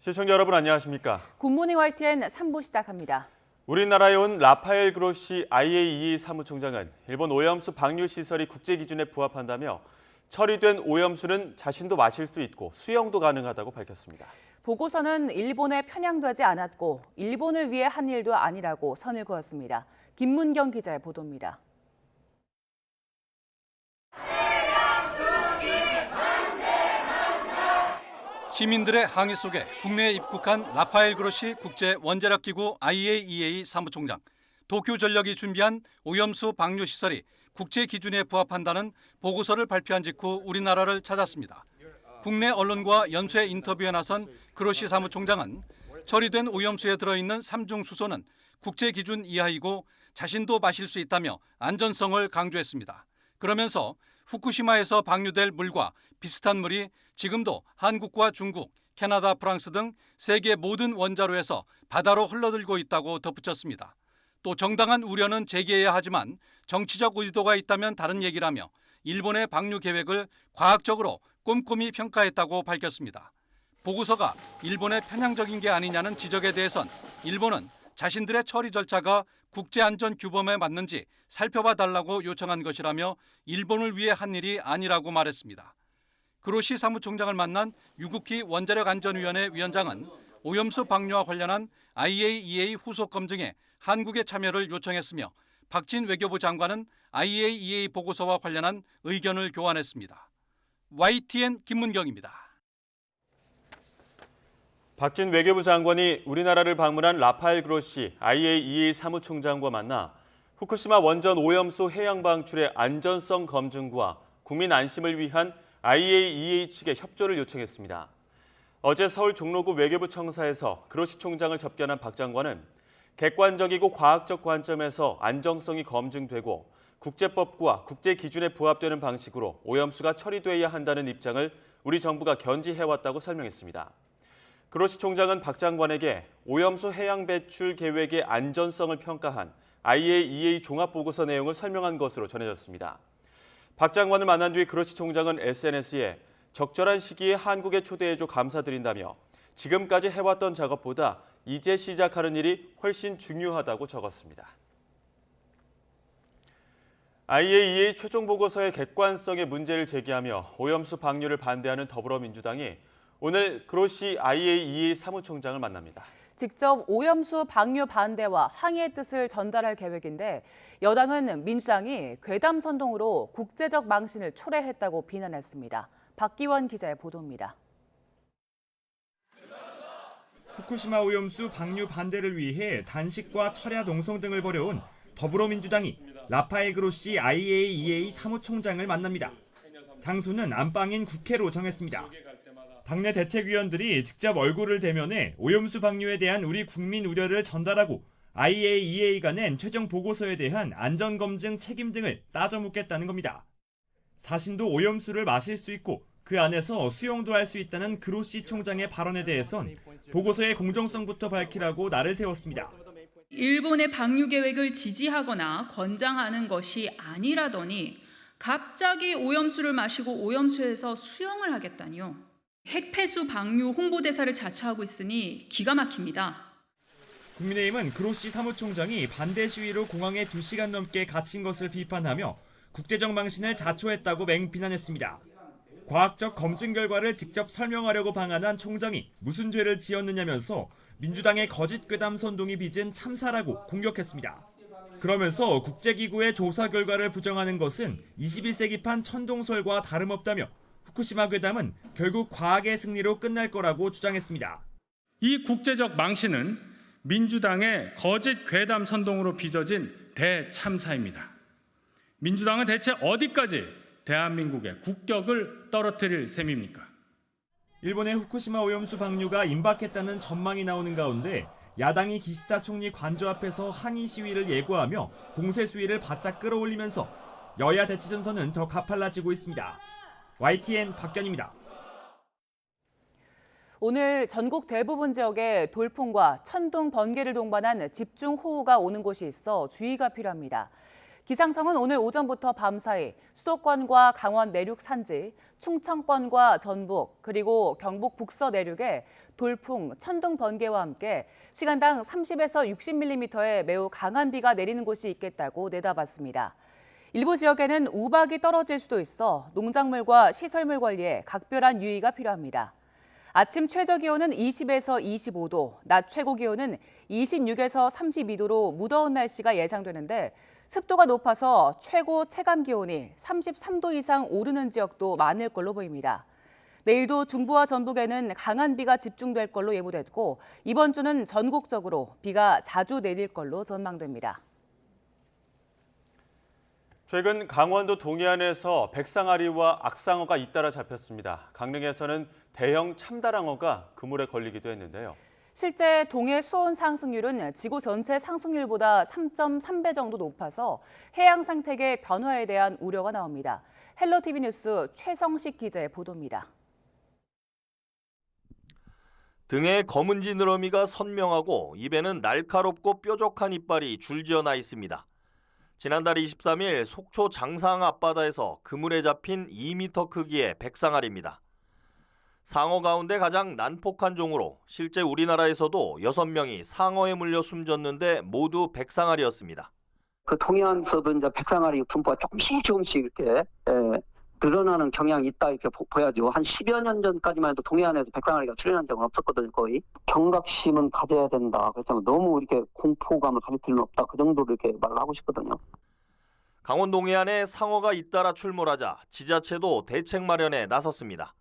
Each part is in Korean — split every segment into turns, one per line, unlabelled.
시청자 여러분 안녕하십니까?
굿모닝 YTN 3부 시작합니다.
우리나라에 온 라파엘 그로시 IAEA 사무총장은 일본 오염수 방류 시설이 국제 기준에 부합한다며 처리된 오염수는 자신도 마실 수 있고 수영도 가능하다고 밝혔습니다.
보고서는 일본에 편향되지 않았고 일본을 위해 한 일도 아니라고 선을 그었습니다. 김문경 기자의 보도입니다.
시민들의 항의 속에 국내에 입국한 라파엘 그로시 국제 원자력 기구 IAEA 사무총장, 도쿄전력이 준비한 오염수 방류 시설이 국제 기준에 부합한다는 보고서를 발표한 직후 우리나라를 찾았습니다. 국내 언론과 연쇄 인터뷰에 나선 그로시 사무총장은 처리된 오염수에 들어있는 삼중수소는 국제 기준 이하이고 자신도 마실 수 있다며 안전성을 강조했습니다. 그러면서 후쿠시마에서 방류될 물과 비슷한 물이 지금도 한국과 중국, 캐나다, 프랑스 등 세계 모든 원자로에서 바다로 흘러들고 있다고 덧붙였습니다. 또 정당한 우려는 제기해야 하지만 정치적 의도가 있다면 다른 얘기라며 일본의 방류 계획을 과학적으로 꼼꼼히 평가했다고 밝혔습니다. 보고서가 일본의 편향적인 게 아니냐는 지적에 대해선 일본은 자신들의 처리 절차가 국제안전규범에 맞는지 살펴봐 달라고 요청한 것이라며 일본을 위해 한 일이 아니라고 말했습니다. 그로시 사무총장을 만난 유국희 원자력안전위원회 위원장은 오염수 방류와 관련한 IAEA 후속 검증에 한국의 참여를 요청했으며 박진 외교부 장관은 IAEA 보고서와 관련한 의견을 교환했습니다. YTN 김문경입니다.
박진 외교부 장관이 우리나라를 방문한 라파엘 그로시 IAEA 사무총장과 만나 후쿠시마 원전 오염수 해양 방출의 안전성 검증과 국민 안심을 위한 IAEA 측의 협조를 요청했습니다. 어제 서울 종로구 외교부 청사에서 그로시 총장을 접견한 박 장관은 객관적이고 과학적 관점에서 안정성이 검증되고 국제법과 국제 기준에 부합되는 방식으로 오염수가 처리돼야 한다는 입장을 우리 정부가 견지해왔다고 설명했습니다. 그로시 총장은 박 장관에게 오염수 해양 배출 계획의 안전성을 평가한 IAEA 종합보고서 내용을 설명한 것으로 전해졌습니다. 박 장관을 만난 뒤 그로시 총장은 SNS에 적절한 시기에 한국에 초대해줘 감사드린다며 지금까지 해왔던 작업보다 이제 시작하는 일이 훨씬 중요하다고 적었습니다. IAEA 최종 보고서의 객관성에 문제를 제기하며 오염수 방류를 반대하는 더불어민주당이 오늘 그로시 IAEA 사무총장을 만납니다.
직접 오염수 방류 반대와 항의의 뜻을 전달할 계획인데 여당은 민주당이 괴담 선동으로 국제적 망신을 초래했다고 비난했습니다. 박기원 기자의 보도입니다.
후쿠시마 오염수 방류 반대를 위해 단식과 철야 농성 등을 벌여온 더불어민주당이 라파엘 그로시 IAEA 사무총장을 만납니다. 장소는 안방인 국회로 정했습니다. 당내 대책위원들이 직접 얼굴을 대면해 오염수 방류에 대한 우리 국민 우려를 전달하고 IAEA가 낸 최종 보고서에 대한 안전검증 책임 등을 따져 묻겠다는 겁니다. 자신도 오염수를 마실 수 있고 그 안에서 수용도 할 수 있다는 그로시 총장의 발언에 대해선 보고서의 공정성부터 밝히라고 날을 세웠습니다.
일본의 방류 계획을 지지하거나 권장하는 것이 아니라더니 갑자기 오염수를 마시고 오염수에서 수영을 하겠다니요. 핵폐수 방류 홍보대사를 자처하고 있으니 기가 막힙니다.
국민의힘은 그로시 사무총장이 반대 시위로 공항에 2시간 넘게 갇힌 것을 비판하며 국제적 망신을 자초했다고 맹비난했습니다. 과학적 검증 결과를 직접 설명하려고 방한한 총장이 무슨 죄를 지었느냐면서 민주당의 거짓 괴담 선동이 빚은 참사라고 공격했습니다. 그러면서 국제기구의 조사 결과를 부정하는 것은 21세기판 천동설과 다름없다며 후쿠시마 괴담은 결국 과학의 승리로 끝날 거라고 주장했습니다.
이 국제적 망신은 민주당의 거짓 괴담 선동으로 빚어진 대참사입니다. 민주당은 대체 어디까지 대한민국의 국격을 떨어뜨릴 셈입니까?
일본의 후쿠시마 오염수 방류가 임박했다는 전망이 나오는 가운데 야당이 기시다 총리 관저 앞에서 항의 시위를 예고하며 공세 수위를 바짝 끌어올리면서 여야 대치 전선은 더 가팔라지고 있습니다. YTN 박견입니다.
오늘 전국 대부분 지역에 돌풍과 천둥, 번개를 동반한 집중호우가 오는 곳이 있어 주의가 필요합니다. 기상청은 오늘 오전부터 밤사이 수도권과 강원 내륙 산지, 충청권과 전북, 그리고 경북 북서 내륙에 돌풍, 천둥 번개와 함께 시간당 30에서 60mm의 매우 강한 비가 내리는 곳이 있겠다고 내다봤습니다. 일부 지역에는 우박이 떨어질 수도 있어 농작물과 시설물 관리에 각별한 유의가 필요합니다. 아침 최저 기온은 20에서 25도, 낮 최고 기온은 26에서 32도로 무더운 날씨가 예상되는데 습도가 높아서 최고 체감 기온이 33도 이상 오르는 지역도 많을 걸로 보입니다. 내일도 중부와 전북에는 강한 비가 집중될 걸로 예보됐고 이번 주는 전국적으로 비가 자주 내릴 걸로 전망됩니다.
최근 강원도 동해안에서 백상아리와 악상어가 잇따라 잡혔습니다. 강릉에서는 대형 참다랑어가 그물에 걸리기도 했는데요.
실제 동해 수온 상승률은 지구 전체 상승률보다 3.3배 정도 높아서 해양 생태계 변화에 대한 우려가 나옵니다. 헬로티비 뉴스 최성식 기자의 보도입니다.
등에 검은 지느러미가 선명하고 입에는 날카롭고 뾰족한 이빨이 줄지어 나 있습니다. 지난달 23일 속초 장상 앞바다에서 그물에 잡힌 2m 크기의 백상아리입니다. 상어 가운데 가장 난폭한 종으로 실제 우리나라에서도 6명이 상어에 물려 숨졌는데 모두 백상아리였습니다.
그 동해안에서도 이제 백상아리 분포가 조금씩 이렇게 늘어나는 경향이 있다 이렇게 보여야죠. 한 10여 년 전까지만 해도 동해안에서 백상아리가 출현한 적은 없었거든요, 거의. 경각심은 가져야 된다. 그래서 너무 이렇게 공포감을 가질 필요는 없다. 그 정도로 이렇게 말을 하고 싶거든요.
강원 동해안에 상어가 잇따라 출몰하자 지자체도 대책 마련에 나섰습니다.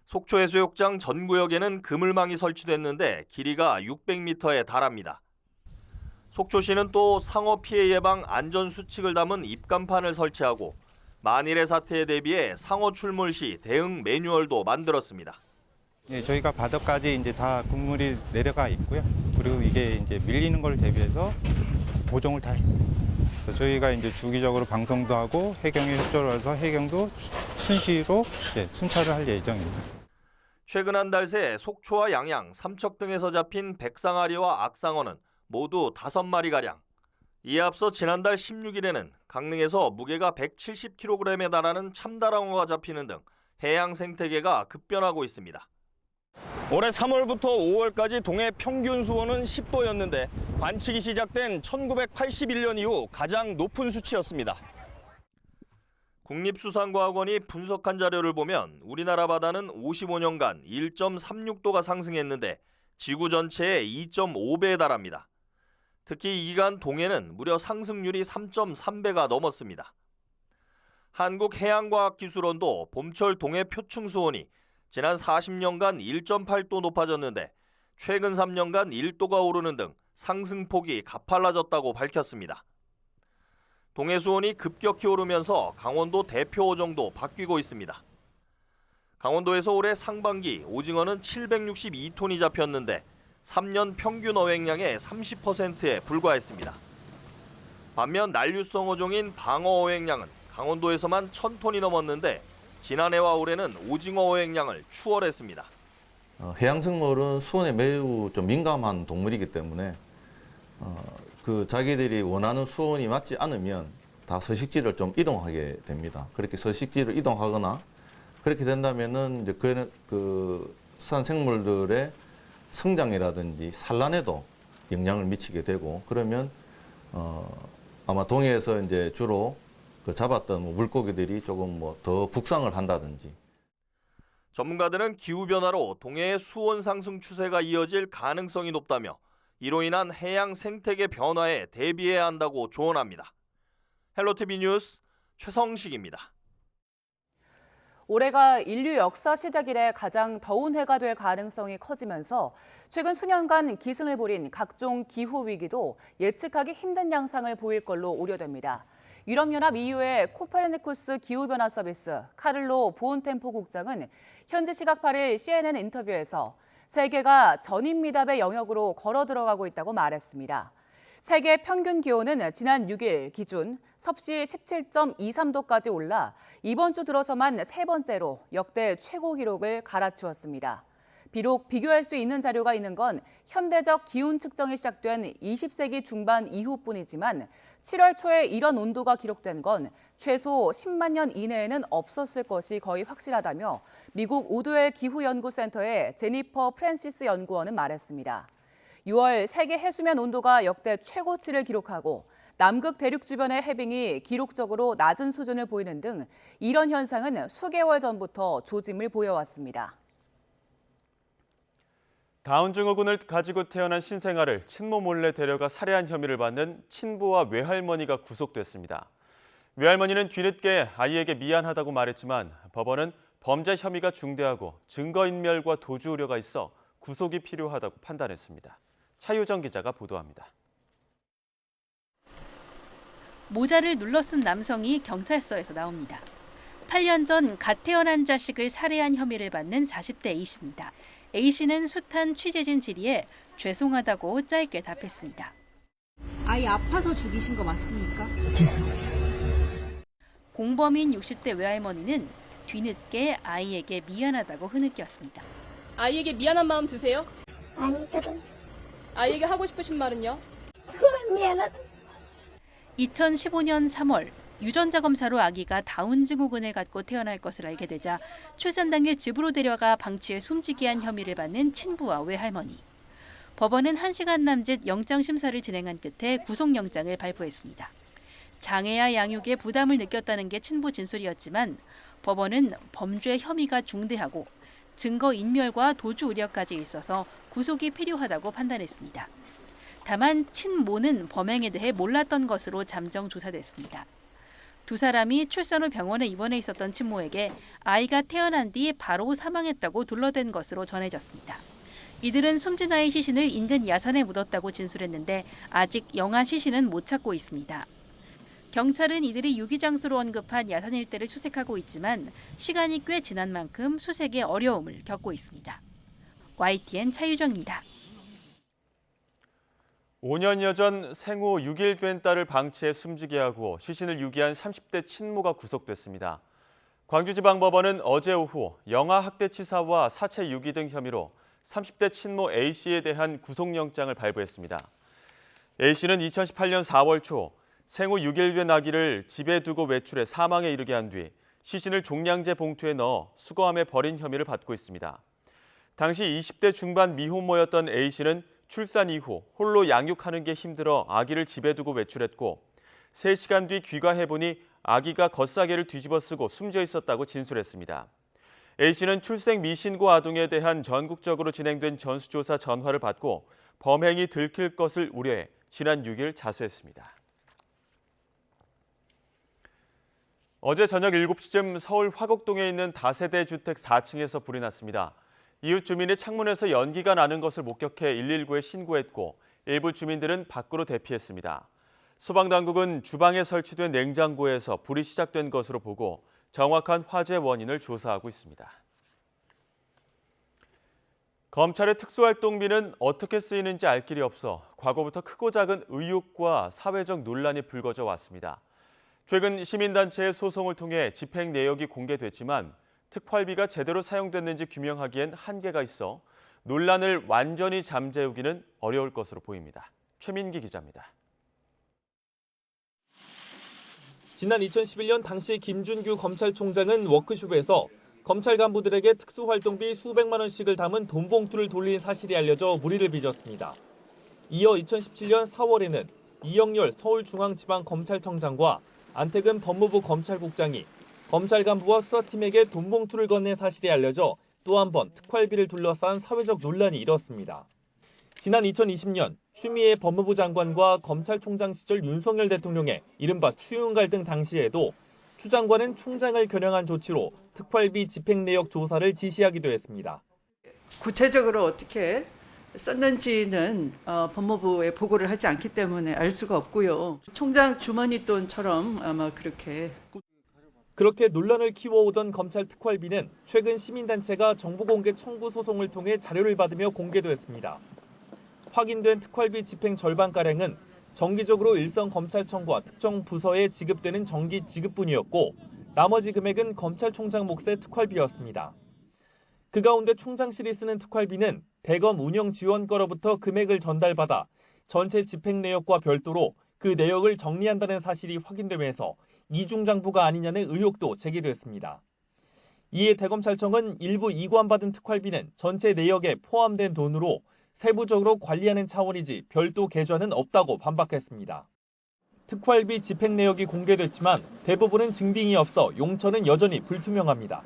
속초해수욕장 전 구역에는 그물망이 설치됐는데 길이가 600m에 달합니다. 속초시는 또 상어 피해 예방 안전 수칙을 담은 입간판을 설치하고 만일의 사태에 대비해 상어 출몰 시 대응 매뉴얼도 만들었습니다.
예, 저희가 바닥까지 이제 다 그물이 내려가 있고요. 그리고 이게 이제 밀리는 걸 대비해서 보정을 다 했습니다. 그래서 저희가 이제 주기적으로 방송도 하고 해경에 협조를 해서 해경도 순시로 순찰을 할 예정입니다.
최근 한 달 새 속초와 양양, 삼척 등에서 잡힌 백상아리와 악상어는 모두 5마리가량. 이에 앞서 지난달 16일에는 강릉에서 무게가 170kg에 달하는 참다랑어가 잡히는 등 해양 생태계가 급변하고 있습니다.
올해 3월부터 5월까지 동해 평균 수온은 10도였는데 관측이 시작된 1981년 이후 가장 높은 수치였습니다.
국립수산과학원이 분석한 자료를 보면 우리나라 바다는 55년간 1.36도가 상승했는데 지구 전체의 2.5배에 달합니다. 특히 이 기간 동해는 무려 상승률이 3.3배가 넘었습니다. 한국해양과학기술원도 봄철 동해 표층 수온이 지난 40년간 1.8도 높아졌는데 최근 3년간 1도가 오르는 등 상승폭이 가팔라졌다고 밝혔습니다. 동해 수온이 급격히 오르면서 강원도 대표 어종도 바뀌고 있습니다. 강원도에서 올해 상반기 오징어는 762톤이 잡혔는데 3년 평균 어획량의 30%에 불과했습니다. 반면 난류성 어종인 방어 어획량은 강원도에서만 1000톤이 넘었는데 지난해와 올해는 오징어 어획량을 추월했습니다.
해양생물은 수온에 매우 좀 민감한 동물이기 때문에 자기들이 원하는 수온이 맞지 않으면 다 서식지를 좀 이동하게 됩니다. 그렇게 서식지를 이동하거나 그렇게 된다면은 이제 그 수산생물들의 성장이라든지 산란에도 영향을 미치게 되고 그러면 아마 동해에서 이제 주로 잡았던 물고기들이 조금 더 북상을 한다든지.
전문가들은 기후변화로 동해의 수온 상승 추세가 이어질 가능성이 높다며 이로 인한 해양 생태계 변화에 대비해야 한다고 조언합니다. 헬로티비 뉴스 최성식입니다.
올해가 인류 역사 시작 이래 가장 더운 해가 될 가능성이 커지면서 최근 수년간 기승을 부린 각종 기후 위기도 예측하기 힘든 양상을 보일 걸로 우려됩니다. 유럽연합 EU의 코페르니쿠스 기후변화 서비스 카를로 부온템포 국장은 현지 시각 8일 CNN 인터뷰에서 세계가 전임미답의 영역으로 걸어 들어가고 있다고 말했습니다. 세계 평균 기온은 지난 6일 기준 섭씨 17.23도까지 올라 이번 주 들어서만 세 번째로 역대 최고 기록을 갈아치웠습니다. 비록 비교할 수 있는 자료가 있는 건 현대적 기온 측정이 시작된 20세기 중반 이후뿐이지만 7월 초에 이런 온도가 기록된 건 최소 10만 년 이내에는 없었을 것이 거의 확실하다며 미국 우드웰 기후연구센터의 제니퍼 프랜시스 연구원은 말했습니다. 6월 세계 해수면 온도가 역대 최고치를 기록하고 남극 대륙 주변의 해빙이 기록적으로 낮은 수준을 보이는 등 이런 현상은 수개월 전부터 조짐을 보여왔습니다.
다운 증후군을 가지고 태어난 신생아를 친모 몰래 데려가 살해한 혐의를 받는 친부와 외할머니가 구속됐습니다. 외할머니는 뒤늦게 아이에게 미안하다고 말했지만 법원은 범죄 혐의가 중대하고 증거인멸과 도주 우려가 있어 구속이 필요하다고 판단했습니다. 차유정 기자가 보도합니다.
모자를 눌러 쓴 남성이 경찰서에서 나옵니다. 8년 전 갓 태어난 자식을 살해한 혐의를 받는 40대 A씨입니다. A씨는 숱한 취재진 질의에 죄송하다고 짧게 답했습니다.
아이 아파서 죽이신 거 맞습니까?
공범인 60대 외할머니는 뒤늦게 아이에게 미안하다고 흐느꼈습니다.
아이에게 미안한 마음 드세요?
아니, 들어.
아이에게 하고 싶으신 말은요?
정말 미안하다.
2015년 3월 유전자 검사로 아기가 다운 증후군을 갖고 태어날 것을 알게 되자 출산 당일 집으로 데려가 방치해 숨지게 한 혐의를 받는 친부와 외할머니. 법원은 1시간 남짓 영장 심사를 진행한 끝에 구속영장을 발부했습니다. 장애아 양육에 부담을 느꼈다는 게 친부 진술이었지만 법원은 범죄 혐의가 중대하고 증거 인멸과 도주 우려까지 있어서 구속이 필요하다고 판단했습니다. 다만 친모는 범행에 대해 몰랐던 것으로 잠정 조사됐습니다. 두 사람이 출산 후 병원에 입원해 있었던 친모에게 아이가 태어난 뒤 바로 사망했다고 둘러댄 것으로 전해졌습니다. 이들은 숨진 아이 시신을 인근 야산에 묻었다고 진술했는데 아직 영아 시신은 못 찾고 있습니다. 경찰은 이들이 유기장소로 언급한 야산 일대를 수색하고 있지만 시간이 꽤 지난 만큼 수색에 어려움을 겪고 있습니다. YTN 차유정입니다.
5년여 전 생후 6일 된 딸을 방치해 숨지게 하고 시신을 유기한 30대 친모가 구속됐습니다. 광주지방법원은 어제 오후 영아학대치사와 사체 유기 등 혐의로 30대 친모 A씨에 대한 구속영장을 발부했습니다. A씨는 2018년 4월 초 생후 6일 된 아기를 집에 두고 외출해 사망에 이르게 한 뒤 시신을 종량제 봉투에 넣어 수거함에 버린 혐의를 받고 있습니다. 당시 20대 중반 미혼모였던 A씨는 출산 이후 홀로 양육하는 게 힘들어 아기를 집에 두고 외출했고 3시간 뒤 귀가해보니 아기가 겉사개를 뒤집어 쓰고 숨져 있었다고 진술했습니다. A씨는 출생 미신고 아동에 대한 전국적으로 진행된 전수조사 전화를 받고 범행이 들킬 것을 우려해 지난 6일 자수했습니다. 어제 저녁 7시쯤 서울 화곡동에 있는 다세대 주택 4층에서 불이 났습니다. 이웃 주민이 창문에서 연기가 나는 것을 목격해 119에 신고했고 일부 주민들은 밖으로 대피했습니다. 소방당국은 주방에 설치된 냉장고에서 불이 시작된 것으로 보고 정확한 화재 원인을 조사하고 있습니다. 검찰의 특수활동비는 어떻게 쓰이는지 알 길이 없어 과거부터 크고 작은 의혹과 사회적 논란이 불거져 왔습니다. 최근 시민단체의 소송을 통해 집행 내역이 공개됐지만 특활비가 제대로 사용됐는지 규명하기엔 한계가 있어 논란을 완전히 잠재우기는 어려울 것으로 보입니다. 최민기 기자입니다.
지난 2011년 당시 김준규 검찰총장은 워크숍에서 검찰 간부들에게 특수활동비 수백만 원씩을 담은 돈봉투를 돌린 사실이 알려져 물의를 빚었습니다. 이어 2017년 4월에는 이영렬 서울중앙지방검찰청장과 안태근 법무부 검찰국장이 검찰 간부와 수사팀에게 돈봉투를 건넨 사실이 알려져 또 한 번 특활비를 둘러싼 사회적 논란이 일었습니다. 지난 2020년 추미애 법무부 장관과 검찰총장 시절 윤석열 대통령의 이른바 추윤 갈등 당시에도 추 장관은 총장을 겨냥한 조치로 특활비 집행 내역 조사를 지시하기도 했습니다.
구체적으로 어떻게 썼는지는 법무부에 보고를 하지 않기 때문에 알 수가 없고요. 총장 주머니 돈처럼 아마 그렇게
논란을 키워오던 검찰 특활비는 최근 시민단체가 정보공개 청구 소송을 통해 자료를 받으며 공개됐습니다. 확인된 특활비 집행 절반가량은 정기적으로 일선 검찰청과 특정 부서에 지급되는 정기 지급분이었고 나머지 금액은 검찰총장 몫의 특활비였습니다. 그 가운데 총장실이 쓰는 특활비는 대검 운영지원과로부터 금액을 전달받아 전체 집행 내역과 별도로 그 내역을 정리한다는 사실이 확인되면서 이중장부가 아니냐는 의혹도 제기됐습니다. 이에 대검찰청은 일부 이관받은 특활비는 전체 내역에 포함된 돈으로 세부적으로 관리하는 차원이지 별도 계좌는 없다고 반박했습니다. 특활비 집행 내역이 공개됐지만 대부분은 증빙이 없어 용처는 여전히 불투명합니다.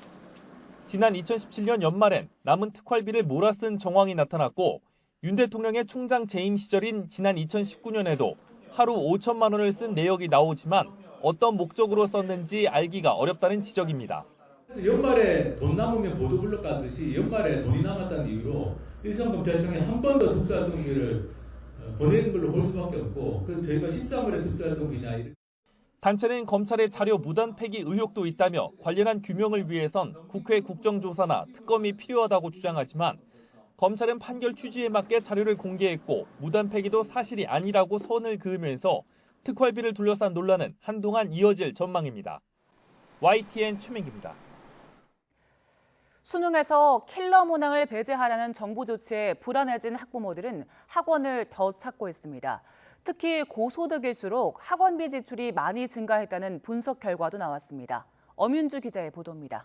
지난 2017년 연말엔 남은 특활비를 몰아쓴 정황이 나타났고 윤 대통령의 총장 재임 시절인 지난 2019년에도 하루 5천만 원을 쓴 내역이 나오지만 어떤 목적으로 썼는지 알기가 어렵다는 지적입니다.
연말에 돈 남으면 보도블록 가듯이 연말에 돈이 남았다는 이유로 일선검찰청에 한 번 더 특수활동비를 보내는 걸로 볼 수밖에 없고, 그래서 저희가 13월에 특수활동비냐.
단체는 검찰의 자료 무단 폐기 의혹도 있다며 관련한 규명을 위해선 국회 국정조사나 특검이 필요하다고 주장하지만 검찰은 판결 취지에 맞게 자료를 공개했고 무단 폐기도 사실이 아니라고 선을 그으면서 특활비를 둘러싼 논란은 한동안 이어질 전망입니다. YTN 최민기입니다.
수능에서 킬러 문항을 배제하라는 정부 조치에 불안해진 학부모들은 학원을 더 찾고 있습니다. 특히 고소득일수록 학원비 지출이 많이 증가했다는 분석 결과도 나왔습니다. 엄윤주 기자의 보도입니다.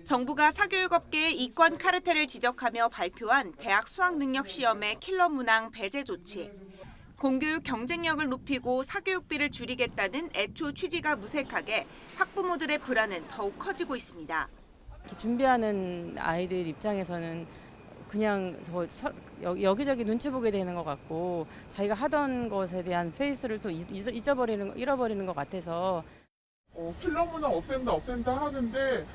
정부가 사교육업계의 이권 카르텔을 지적하며 발표한 대학 수학능력시험의 킬러 문항 배제 조치. 공교육 경쟁력을 높이고 사교육비를 줄이겠다는 애초 취지가 무색하게 학부모들의 불안은 더욱 커지고 있습니다.
준비하는 아이들 입장에서는 그냥 여기저기 눈치 보게 되는 것 같고 자기가 하던 것에 대한 페이스를 또 잃어버리는 것 같아서
킬러 문항 없앤다 하는데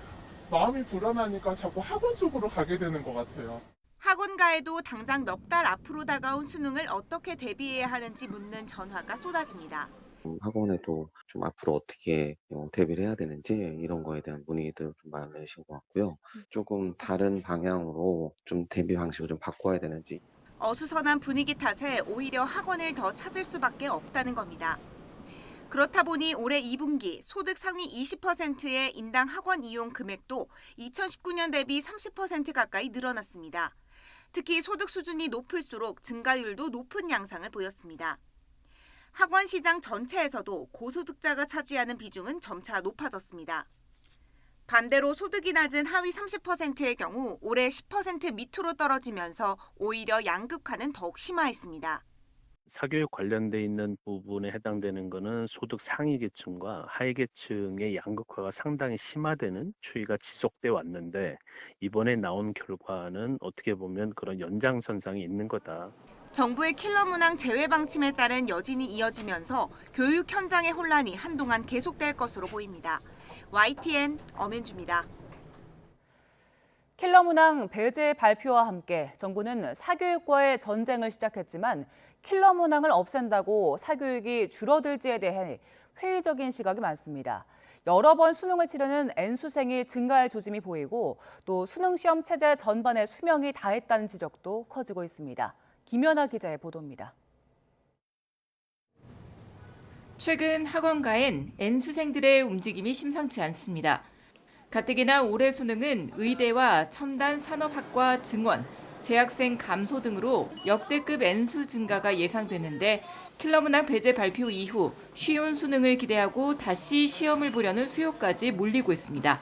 마음이 불안하니까 자꾸 학원 쪽으로 가게 되는 것 같아요.
학원가에도 당장 넉 달 앞으로 다가온 수능을 어떻게 대비해야 하는지 묻는 전화가 쏟아집니다.
학원에도 좀 앞으로 어떻게 대비를 해야 되는지 이런 거에 대한 문의도 좀 많으신 것 같고요. 조금 다른 방향으로 좀 대비 방식을 좀 바꿔야 되는지.
어수선한 분위기 탓에 오히려 학원을 더 찾을 수밖에 없다는 겁니다. 그렇다 보니 올해 2분기 소득 상위 20%의 인당 학원 이용 금액도 2019년 대비 30% 가까이 늘어났습니다. 특히 소득 수준이 높을수록 증가율도 높은 양상을 보였습니다. 학원 시장 전체에서도 고소득자가 차지하는 비중은 점차 높아졌습니다. 반대로 소득이 낮은 하위 30%의 경우 올해 10% 밑으로 떨어지면서 오히려 양극화는 더욱 심화했습니다.
사교육 관련돼 있는 부분에 해당되는 것은 소득 상위 계층과 하위 계층의 양극화가 상당히 심화되는 추이가 지속돼 왔는데 이번에 나온 결과는 어떻게 보면 그런 연장선상이 있는 거다.
정부의 킬러 문항 제외 방침에 따른 여진이 이어지면서 교육 현장의 혼란이 한동안 계속될 것으로 보입니다. YTN 엄윤주입니다.
킬러 문항 배제 발표와 함께 정부는 사교육과의 전쟁을 시작했지만 킬러 문항을 없앤다고 사교육이 줄어들지에 대해 회의적인 시각이 많습니다. 여러 번 수능을 치르는 N수생이 증가할 조짐이 보이고 또 수능 시험 체제 전반의 수명이 다했다는 지적도 커지고 있습니다. 김연아 기자의 보도입니다.
최근 학원가엔 N수생들의 움직임이 심상치 않습니다. 가뜩이나 올해 수능은 의대와 첨단 산업학과 증원, 재학생 감소 등으로 역대급 N수 증가가 예상되는데 킬러 문항 배제 발표 이후 쉬운 수능을 기대하고 다시 시험을 보려는 수요까지 몰리고 있습니다.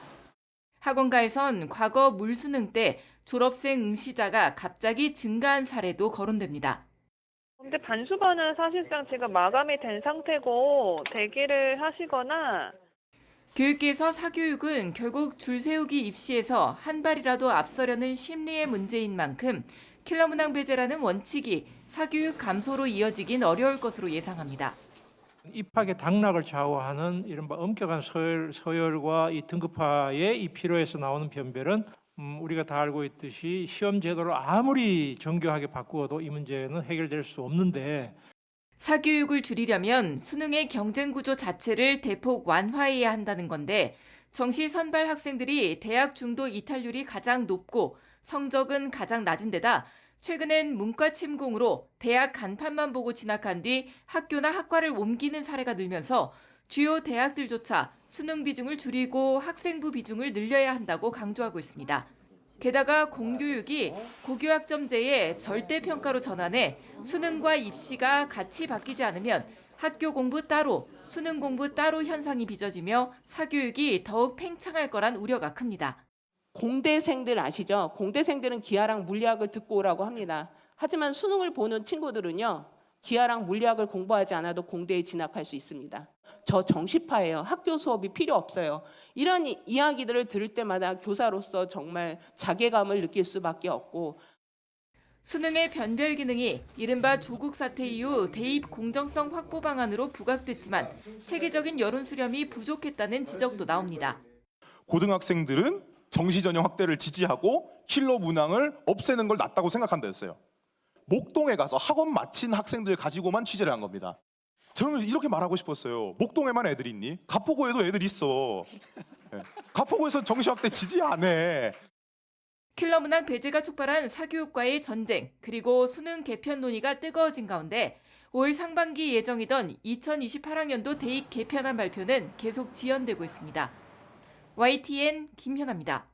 학원가에선 과거 물수능 때 졸업생 응시자가 갑자기 증가한 사례도 거론됩니다.
근데 반수반은 사실상 지금 마감이 된 상태고 대기를 하시거나
교육계에서 사교육은 결국 줄 세우기 입시에서 한 발이라도 앞서려는 심리의 문제인 만큼 킬러 문항 배제라는 원칙이 사교육 감소로 이어지긴 어려울 것으로 예상합니다.
입학의 당락을 좌우하는 이른바 엄격한 서열과 이 등급화의 이 필요에서 나오는 변별은 우리가 다 알고 있듯이 시험 제도를 아무리 정교하게 바꾸어도 이 문제는 해결될 수 없는데
사교육을 줄이려면 수능의 경쟁 구조 자체를 대폭 완화해야 한다는 건데 정시 선발 학생들이 대학 중도 이탈률이 가장 높고 성적은 가장 낮은 데다 최근엔 문과 침공으로 대학 간판만 보고 진학한 뒤 학교나 학과를 옮기는 사례가 늘면서 주요 대학들조차 수능 비중을 줄이고 학생부 비중을 늘려야 한다고 강조하고 있습니다. 게다가 공교육이 고교학점제의 절대평가로 전환해 수능과 입시가 같이 바뀌지 않으면 학교 공부 따로, 수능 공부 따로 현상이 빚어지며 사교육이 더욱 팽창할 거란 우려가 큽니다.
공대생들 아시죠? 공대생들은 기하랑 물리학을 듣고 오라고 합니다. 하지만 수능을 보는 친구들은요. 기하랑 물리학을 공부하지 않아도 공대에 진학할 수 있습니다. 저 정시파예요. 학교 수업이 필요 없어요. 이런 이야기들을 들을 때마다 교사로서 정말 자괴감을 느낄 수밖에 없고
수능의 변별 기능이 이른바 조국 사태 이후 대입 공정성 확보 방안으로 부각됐지만 체계적인 여론 수렴이 부족했다는 지적도 나옵니다.
고등학생들은 정시 전형 확대를 지지하고 킬러 문항을 없애는 걸 낫다고 생각한다 했어요. 목동에 가서 학원 마친 학생들 가지고만 취재를 한 겁니다. 저는 이렇게 말하고 싶었어요. 목동에만 애들이 있니? 가포구에도 애들 있어. 가포구에서 정시 확대 지지 안 해.
킬러 문항 배제가 촉발한 사교육과의 전쟁, 그리고 수능 개편 논의가 뜨거워진 가운데 올 상반기 예정이던 2028학년도 대입 개편안 발표는 계속 지연되고 있습니다. YTN 김현아입니다.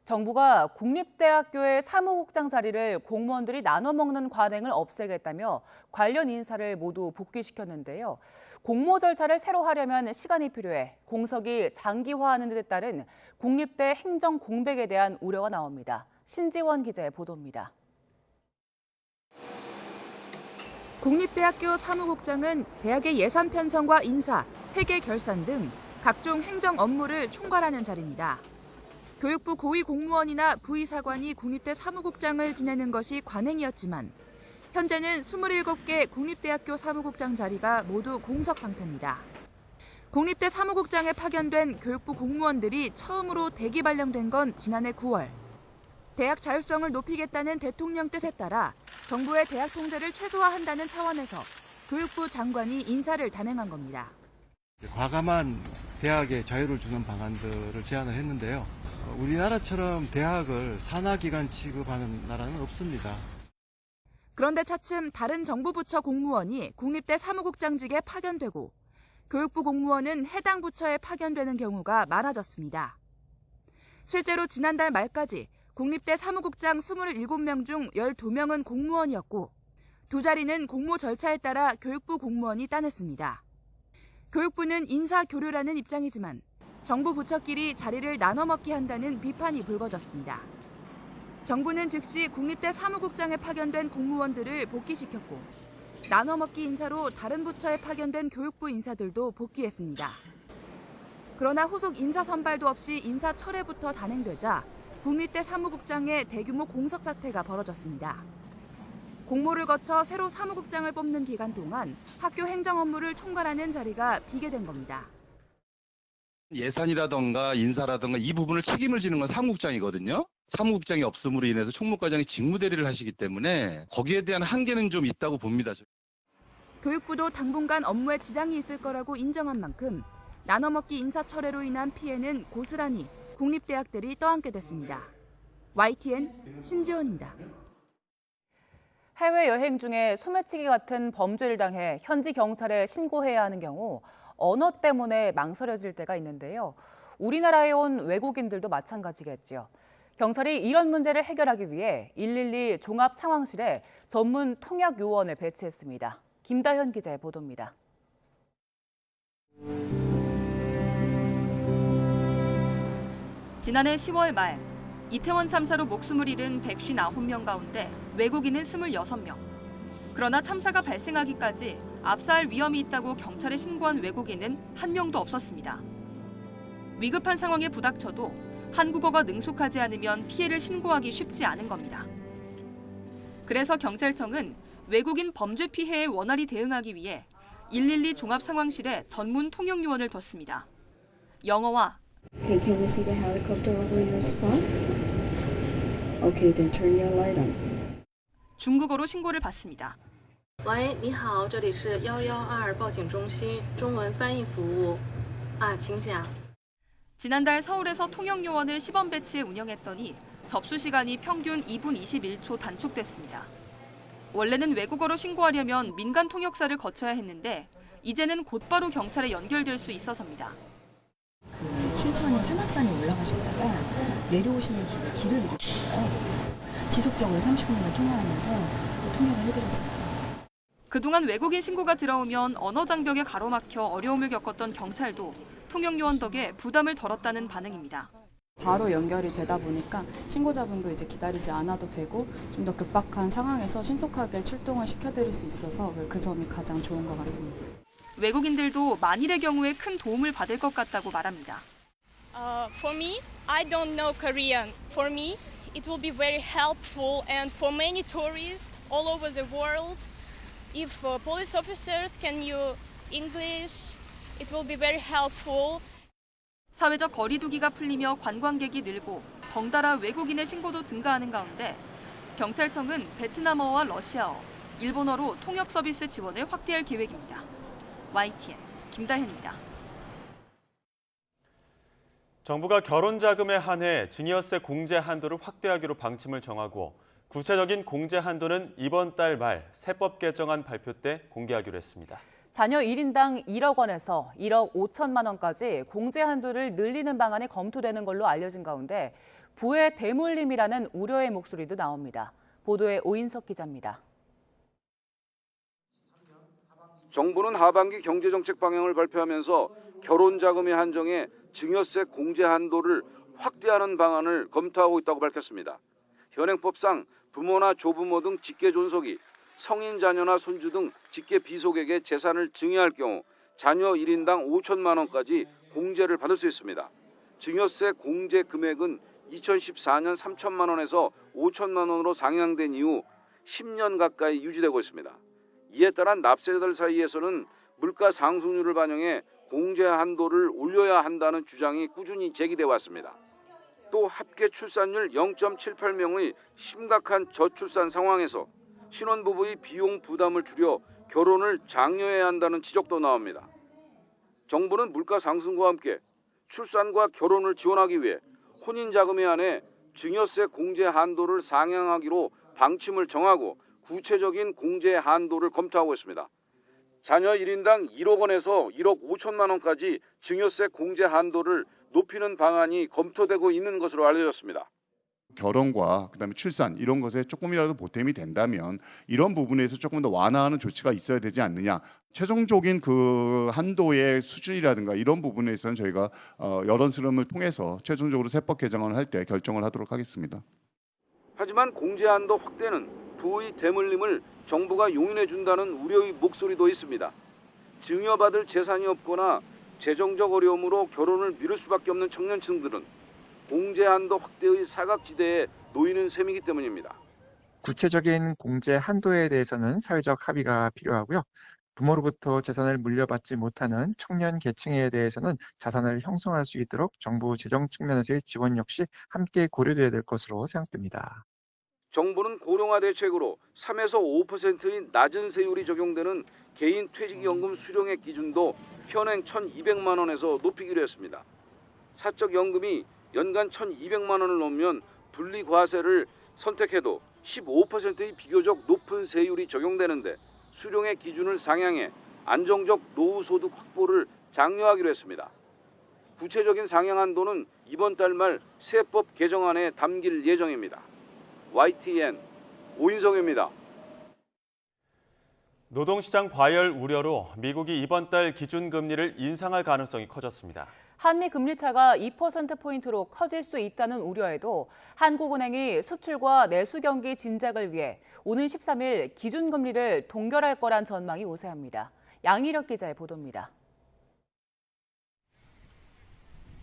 정부가 국립대학교의 사무국장 자리를 공무원들이 나눠 먹는 관행을 없애겠다며 관련 인사를 모두 복귀시켰는데요. 공모 절차를 새로 하려면 시간이 필요해 공석이 장기화하는 데 따른 국립대 행정 공백에 대한 우려가 나옵니다. 신지원 기자의 보도입니다.
국립대학교 사무국장은 대학의 예산 편성과 인사, 회계 결산 등 각종 행정 업무를 총괄하는 자리입니다. 교육부 고위공무원이나 부의사관이 국립대 사무국장을 지내는 것이 관행이었지만 현재는 27개 국립대학교 사무국장 자리가 모두 공석 상태입니다. 국립대 사무국장에 파견된 교육부 공무원들이 처음으로 대기 발령된 건 지난해 9월. 대학 자율성을 높이겠다는 대통령 뜻에 따라 정부의 대학 통제를 최소화한다는 차원에서 교육부 장관이 인사를 단행한 겁니다.
과감한 대학에 자유를 주는 방안들을 제안을 했는데요. 우리나라처럼 대학을 산하기관 취급하는 나라는 없습니다.
그런데 차츰 다른 정부 부처 공무원이 국립대 사무국장직에 파견되고 교육부 공무원은 해당 부처에 파견되는 경우가 많아졌습니다. 실제로 지난달 말까지 국립대 사무국장 27명 중 12명은 공무원이었고 두 자리는 공모 절차에 따라 교육부 공무원이 따냈습니다. 교육부는 인사 교류라는 입장이지만 정부 부처끼리 자리를 나눠 먹게 한다는 비판이 불거졌습니다. 정부는 즉시 국립대 사무국장에 파견된 공무원들을 복귀시켰고 나눠 먹기 인사로 다른 부처에 파견된 교육부 인사들도 복귀했습니다. 그러나 후속 인사 선발도 없이 인사 철회부터 단행되자 국립대 사무국장의 대규모 공석 사태가 벌어졌습니다. 공모를 거쳐 새로 사무국장을 뽑는 기간 동안 학교 행정 업무를 총괄하는 자리가 비게 된 겁니다.
예산이라던가 인사라던가 이 부분을 책임을 지는 건 사무국장이거든요. 사무국장이 없음으로 인해서 총무과장이 직무대리를 하시기 때문에 거기에 대한 한계는 좀 있다고 봅니다.
교육부도 당분간 업무에 지장이 있을 거라고 인정한 만큼 나눠먹기 인사 철회로 인한 피해는 고스란히 국립대학들이 떠안게 됐습니다. YTN 신지원입니다.
해외여행 중에 소매치기 같은 범죄를 당해 현지 경찰에 신고해야 하는 경우 언어 때문에 망설여질 때가 있는데요. 우리나라에 온 외국인들도 마찬가지겠지요. 경찰이 이런 문제를 해결하기 위해 112 종합 상황실에 전문 통역 요원을 배치했습니다. 김다현 기자의 보도입니다.
지난해 10월 말 이태원 참사로 목숨을 잃은 159명 가운데 외국인은 26명. 그러나 참사가 발생하기까지 압사할 위험이 있다고 경찰에 신고한 외국인은 한 명도 없었습니다. 위급한 상황에 부닥쳐도 한국어가 능숙하지 않으면 피해를 신고하기 쉽지 않은 겁니다. 그래서 경찰청은 외국인 범죄 피해에 원활히 대응하기 위해 112 종합 상황실에 전문 통역 요원을 뒀습니다. 영어와
Hey, can you see the helicopter over your spot? Okay, then turn your light on.
중국어로 신고를 받습니다.
喂，你好，这里是112报警中心，中文翻译服务。请讲。
지난달 서울에서 통역 요원을 시범 배치해 운영했더니 접수 시간이 평균 2분 21초 단축됐습니다. 원래는 외국어로 신고하려면 민간 통역사를 거쳐야 했는데 이제는 곧바로 경찰에 연결될 수 있어서입니다.
춘천의 산악산에 올라가셨다가 내려오시는 길에 길을 잃으셨어요. 지속적으로 30분이나 통화하면서 통역을 해드렸습니다.
그동안 외국인 신고가 들어오면 언어 장벽에 가로막혀 어려움을 겪었던 경찰도 통역 요원 덕에 부담을 덜었다는 반응입니다.
바로 연결이 되다 보니까 신고자분도 이제 기다리지 않아도 되고 좀 더 급박한 상황에서 신속하게 출동을 시켜드릴 수 있어서 그 점이 가장 좋은 것 같습니다.
외국인들도 만일의 경우에 큰 도움을 받을 것 같다고 말합니다.
For me, I don't know Korean. For me, it will be very helpful, and for many tourists all over the world, if police officers can use English, it will be very helpful.
사회적 거리두기가 풀리며 관광객이 늘고 덩달아 외국인의 신고도 증가하는 가운데 경찰청은 베트남어와 러시아어, 일본어로 통역 서비스 지원을 확대할 계획입니다. YTN 김다현입니다.
정부가 결혼자금에 한해 증여세 공제 한도를 확대하기로 방침을 정하고 구체적인 공제 한도는 이번 달 말 세법 개정안 발표 때 공개하기로 했습니다.
자녀 1인당 1억 원에서 1억 5천만 원까지 공제 한도를 늘리는 방안이 검토되는 걸로 알려진 가운데 부의 대물림이라는 우려의 목소리도 나옵니다. 보도에 오인석 기자입니다.
정부는 하반기 경제정책 방향을 발표하면서 결혼자금의 한정에 증여세 공제 한도를 확대하는 방안을 검토하고 있다고 밝혔습니다. 현행법상 부모나 조부모 등 직계 존속이 성인 자녀나 손주 등 직계 비속에게 재산을 증여할 경우 자녀 1인당 5천만 원까지 공제를 받을 수 있습니다. 증여세 공제 금액은 2014년 3천만 원에서 5천만 원으로 상향된 이후 10년 가까이 유지되고 있습니다. 이에 따라 납세자들 사이에서는 물가 상승률을 반영해 공제 한도를 올려야 한다는 주장이 꾸준히 제기돼 왔습니다. 또 합계 출산율 0.78명의 심각한 저출산 상황에서 신혼부부의 비용 부담을 줄여 결혼을 장려해야 한다는 지적도 나옵니다. 정부는 물가 상승과 함께 출산과 결혼을 지원하기 위해 혼인자금에 한해 증여세 공제 한도를 상향하기로 방침을 정하고 구체적인 공제 한도를 검토하고 있습니다. 자녀 1인당 1억 원에서 1억 5천만 원까지 증여세 공제 한도를 높이는 방안이 검토되고 있는 것으로 알려졌습니다.
결혼과 그다음에 출산 이런 것에 조금이라도 보탬이 된다면 이런 부분에서 조금 더 완화하는 조치가 있어야 되지 않느냐. 최종적인 그 한도의 수준이라든가 이런 부분에서는 저희가 여론 수렴을 통해서 최종적으로 세법 개정안을 할 때 결정을 하도록 하겠습니다.
하지만 공제 한도 확대는 부의 대물림을 정부가 용인해 준다는 우려의 목소리도 있습니다. 증여받을 재산이 없거나 재정적 어려움으로 결혼을 미룰 수밖에 없는 청년층들은 공제 한도 확대의 사각지대에 놓이는 셈이기 때문입니다.
구체적인 공제 한도에 대해서는 사회적 합의가 필요하고요. 부모로부터 재산을 물려받지 못하는 청년 계층에 대해서는 자산을 형성할 수 있도록 정부 재정 측면에서의 지원 역시 함께 고려돼야 될 것으로 생각됩니다.
정부는 고령화 대책으로 3에서 5%의 낮은 세율이 적용되는 개인 퇴직연금 수령액 기준도 현행 1,200만 원에서 높이기로 했습니다. 사적연금이 연간 1,200만 원을 넘으면 분리과세를 선택해도 15%의 비교적 높은 세율이 적용되는데 수령액 기준을 상향해 안정적 노후소득 확보를 장려하기로 했습니다. 구체적인 상향 한도는 이번 달 말 세법 개정안에 담길 예정입니다. YTN 오인성입니다.
노동시장 과열 우려로 미국이 이번 달 기준금리를 인상할 가능성이 커졌습니다.
한미 금리 차가 2%포인트로 커질 수 있다는 우려에도 한국은행이 수출과 내수 경기 진작을 위해 오는 13일 기준금리를 동결할 거란 전망이 우세합니다. 양희력 기자의 보도입니다.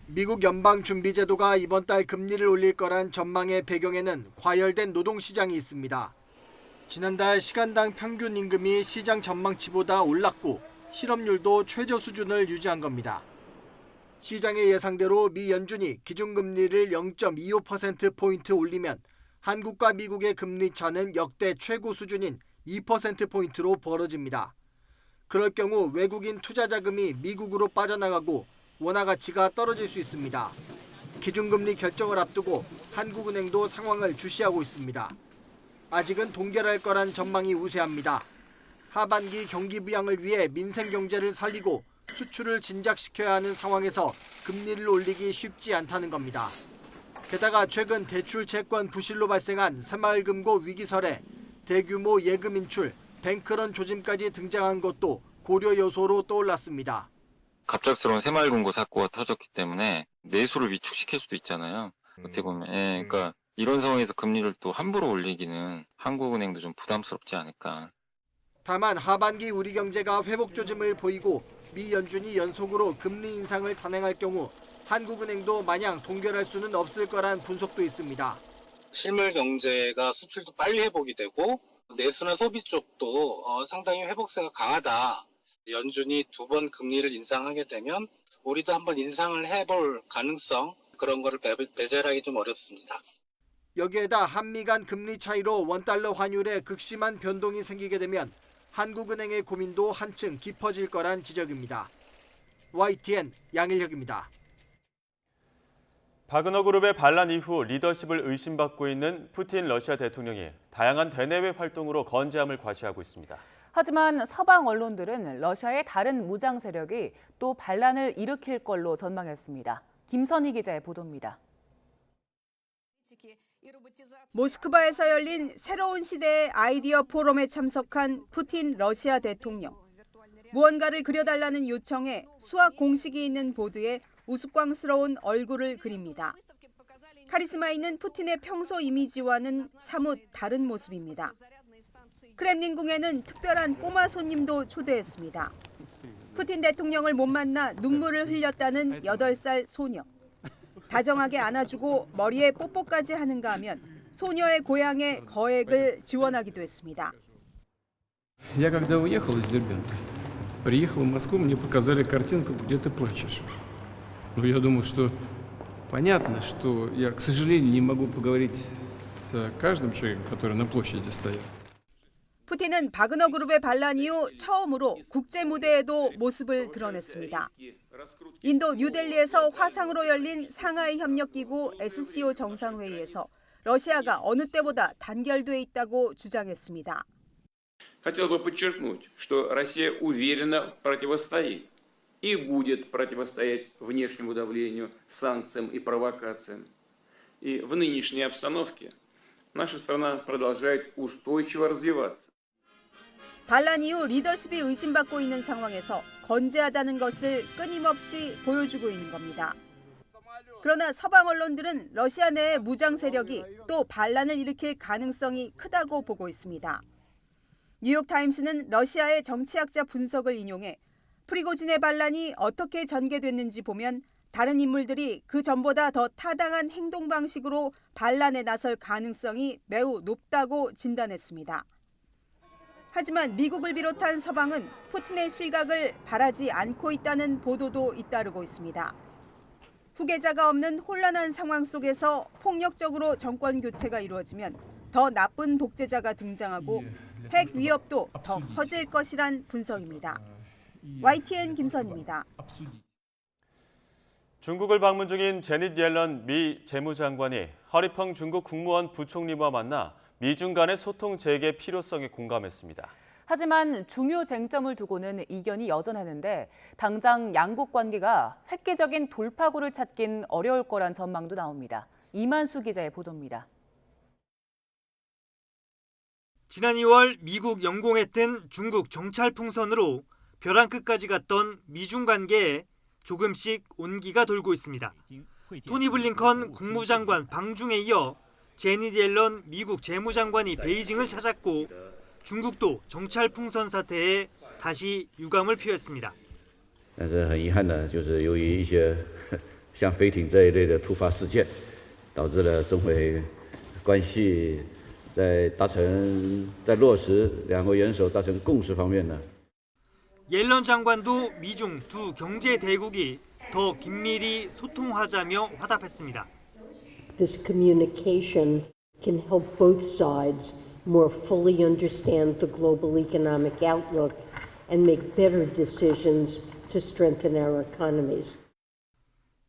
미국 연방준비제도가 이번 달 금리를 올릴 거란 전망의 배경에는 과열된 노동시장이 있습니다. 지난달 시간당 평균 임금이 시장 전망치보다 올랐고 실업률도 최저 수준을 유지한 겁니다. 시장의 예상대로 미 연준이 기준금리를 0.25%포인트 올리면 한국과 미국의 금리 차는 역대 최고 수준인 2%포인트로 벌어집니다. 그럴 경우 외국인 투자 자금이 미국으로 빠져나가고 원화 가치가 떨어질 수 있습니다. 기준금리 결정을 앞두고 한국은행도 상황을 주시하고 있습니다. 아직은 동결할 거란 전망이 우세합니다. 하반기 경기 부양을 위해 민생 경제를 살리고 수출을 진작시켜야 하는 상황에서 금리를 올리기 쉽지 않다는 겁니다. 게다가 최근 대출 채권 부실로 발생한 새마을금고 위기설에 대규모 예금 인출, 뱅크런 조짐까지 등장한 것도 고려 요소로 떠올랐습니다.
갑작스러운 새마을금고 사고가 터졌기 때문에 내수를 위축시킬 수도 있잖아요. 어떻게 보면. 그러니까 이런 상황에서 금리를 또 함부로 올리기는 한국은행도 좀 부담스럽지 않을까.
다만 하반기 우리 경제가 회복 조짐을 보이고 미 연준이 연속으로 금리 인상을 단행할 경우 한국은행도 마냥 동결할 수는 없을 거란 분석도 있습니다.
실물 경제가 수출도 빨리 회복이 되고 내수나 소비 쪽도 상당히 회복세가 강하다. 연준이 2번 금리를 인상하게 되면 우리도 한번 인상을 해볼 가능성, 그런 거를 배제하기 좀 어렵습니다.
여기에다 한미 간 금리 차이로 원달러 환율에 극심한 변동이 생기게 되면 한국은행의 고민도 한층 깊어질 거란 지적입니다. YTN 양일혁입니다.
바그너 그룹의 반란 이후 리더십을 의심받고 있는 푸틴 러시아 대통령이 다양한 대내외 활동으로 건재함을 과시하고 있습니다.
하지만 서방 언론들은 러시아의 다른 무장 세력이 또 반란을 일으킬 걸로 전망했습니다. 김선희 기자의 보도입니다.
모스크바에서 열린 새로운 시대의 아이디어 포럼에 참석한 푸틴 러시아 대통령. 무언가를 그려달라는 요청에 수학 공식이 있는 보드에 우스꽝스러운 얼굴을 그립니다. 카리스마 있는 푸틴의 평소 이미지와는 사뭇 다른 모습입니다. 크렘린궁에는 특별한 꼬마 손님도 초대했습니다. 푸틴 대통령을 못 만나 눈물을 흘렸다는 8살 소녀. 다정하게 안아주고 머리에 뽀뽀까지 하는가 하면 소녀의 고향에 거액을 지원하기도 했습니다.
Я когда уехал из Дербента, приехал в Москву, мне показали картинку, где ты плачешь. Но я думал, что понятно, что я, к сожалению, не могу поговорить с каждым человеком, который на площади стоит.
푸틴은 바그너 그룹의 반란 이후 처음으로 국제 무대에도 모습을 드러냈습니다. 인도 뉴델리에서 화상으로 열린 상하이 협력기구 SCO 정상회의에서 러시아가 어느 때보다 단결돼 있다고 주장했습니다.
Хотел бы подчеркнуть, что Россия уверенно противостоит и будет противостоять внешнему давлению, санкциям и провокациям. И в нынешней обстановке наша страна продолжает устойчиво развиваться.
반란 이후 리더십이 의심받고 있는 상황에서 건재하다는 것을 끊임없이 보여주고 있는 겁니다. 그러나 서방 언론들은 러시아 내 무장 세력이 또 반란을 일으킬 가능성이 크다고 보고 있습니다. 뉴욕타임스는 러시아의 정치학자 분석을 인용해 프리고진의 반란이 어떻게 전개됐는지 보면 다른 인물들이 그 전보다 더 타당한 행동 방식으로 반란에 나설 가능성이 매우 높다고 진단했습니다. 하지만 미국을 비롯한 서방은 푸틴의 실각을 바라지 않고 있다는 보도도 잇따르고 있습니다. 후계자가 없는 혼란한 상황 속에서 폭력적으로 정권 교체가 이루어지면 더 나쁜 독재자가 등장하고 핵 위협도 더 커질 것이란 분석입니다. YTN 김선입니다.
중국을 방문 중인 제닛 옐런 미 재무장관이 허리펑 중국 국무원 부총리와 만나 미중 간의 소통 재개 필요성에 공감했습니다.
하지만 중요 쟁점을 두고는 이견이 여전하는데 당장 양국 관계가 획기적인 돌파구를 찾긴 어려울 거란 전망도 나옵니다. 이만수 기자의 보도입니다.
지난 2월 미국 영공에 뜬 중국 정찰 풍선으로 벼랑 끝까지 갔던 미중 관계에 조금씩 온기가 돌고 있습니다. 토니 블링컨 국무장관 방중에 이어 제닛 옐런 미국 재무장관이 베이징을 찾았고 중국도 정찰 풍선 사태에 다시 유감을 표했습니다.
但是很遗憾的就是由于一些像飞艇这一类的突发事件，导致了中美关系在落实两国元首达成共识方面呢。
옐런 장관도 미중 두 경제 대국이 더 긴밀히 소통하자며 화답했습니다.
This communication can help both sides more fully understand the global economic outlook and make better decisions to strengthen our economies.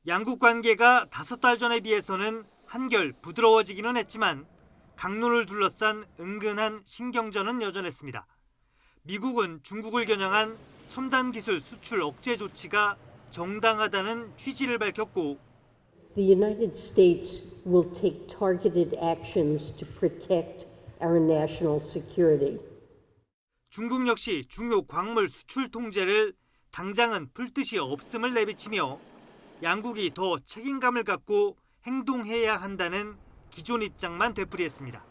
양국 관계가 5달 전에 비해서는 한결 부드러워지기는 했지만 강론을 둘러싼 은근한 신경전은 여전했습니다. 미국은 중국을 겨냥한 첨단 기술 수출 억제 조치가 정당하다는 취지를 밝혔고
The United States will take targeted actions to protect our national security.
중국 역시 중요 광물 수출 통제를 당장은 풀 뜻이 없음을 내비치며 양국이 더 책임감을 갖고 행동해야 한다는 기존 입장만 되풀이했습니다.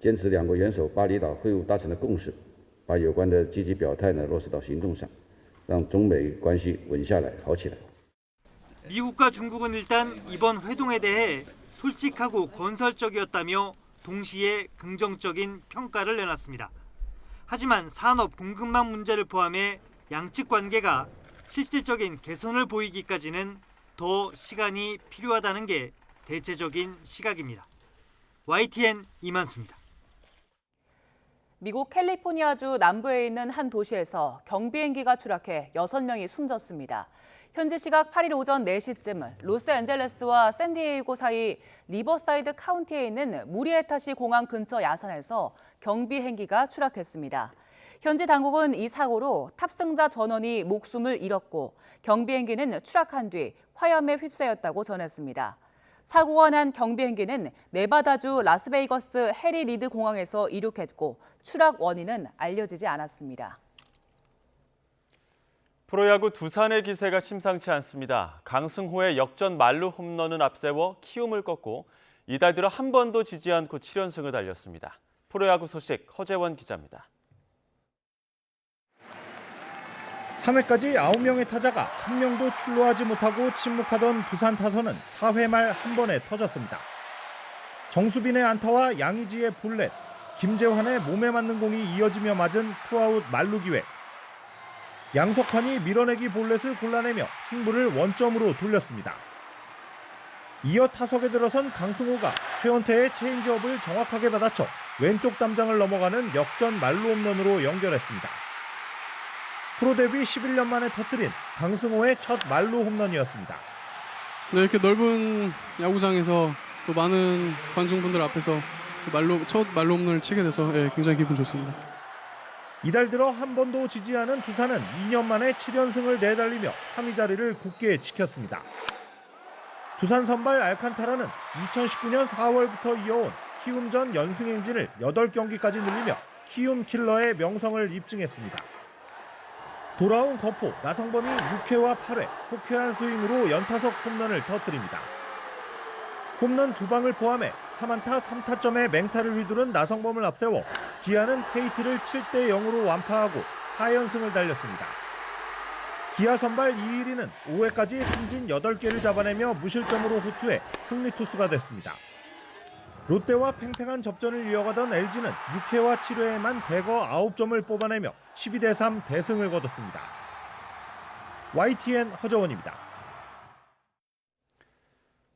坚持两国元首巴厘岛会晤达成的共识，把有关的积极表态呢落实到行动上，让中美关系稳下来、好起来。
미국과 중국은 일단 이번 회동에 대해 솔직하고 건설적이었다며 동시에 긍정적인 평가를 내놨습니다. 하지만 산업 공급망 문제를 포함해 양측 관계가 실질적인 개선을 보이기까지는 더 시간이 필요하다는 게 대체적인 시각입니다. YTN 이만수입니다.
미국 캘리포니아주 남부에 있는 한 도시에서 경비행기가 추락해 6명이 숨졌습니다. 현지 시각 8일 오전 4시쯤 로스앤젤레스와 샌디에이고 사이 리버사이드 카운티에 있는 무리에타시 공항 근처 야산에서 경비행기가 추락했습니다. 현지 당국은 이 사고로 탑승자 전원이 목숨을 잃었고 경비행기는 추락한 뒤 화염에 휩싸였다고 전했습니다. 사고가 난 경비행기는 네바다주 라스베이거스 해리 리드 공항에서 이륙했고 추락 원인은 알려지지 않았습니다.
프로야구 두산의 기세가 심상치 않습니다. 강승호의 역전 만루 홈런은 앞세워 키움을 꺾고 이달 들어 한 번도 지지 않고 7연승을 달렸습니다. 프로야구 소식 허재원 기자입니다.
3회까지 9명의 타자가 한 명도 출루하지 못하고 침묵하던 두산 타선은 4회 말 한 번에 터졌습니다. 정수빈의 안타와 양의지의 볼넷, 김재환의 몸에 맞는 공이 이어지며 맞은 투아웃 만루 기회. 양석환이 밀어내기 볼넷을 골라내며 승부를 원점으로 돌렸습니다. 이어 타석에 들어선 강승호가 최원태의 체인지업을 정확하게 받아쳐 왼쪽 담장을 넘어가는 역전 만루 홈런으로 연결했습니다. 프로 데뷔 11년 만에 터뜨린 강승호의 첫 만루 홈런이었습니다.
네, 이렇게 넓은 야구장에서 또 많은 관중분들 앞에서 첫 만루 홈런을 치게 돼서 굉장히 기분 좋습니다.
이달 들어 한 번도 지지 않은 두산은 2년 만에 7연승을 내달리며 3위 자리를 굳게 지켰습니다. 두산 선발 알칸타라는 2019년 4월부터 이어온 키움전 연승 행진을 8경기까지 늘리며 키움 킬러의 명성을 입증했습니다. 돌아온 거포 나성범이 6회와 8회 호쾌한 스윙으로 연타석 홈런을 터뜨립니다. 홈런 2방을 포함해 3안타 3타점의 맹타를 휘두른 나성범을 앞세워 기아는 KT를 7대 0으로 완파하고 4연승을 달렸습니다. 기아 선발 이일이는 5회까지 삼진 8개를 잡아내며 무실점으로 호투해 승리 투수가 됐습니다. 롯데와 팽팽한 접전을 이어가던 LG는 6회와 7회에만 대거 9점을 뽑아내며 12대 3 대승을 거뒀습니다. YTN 허정원입니다.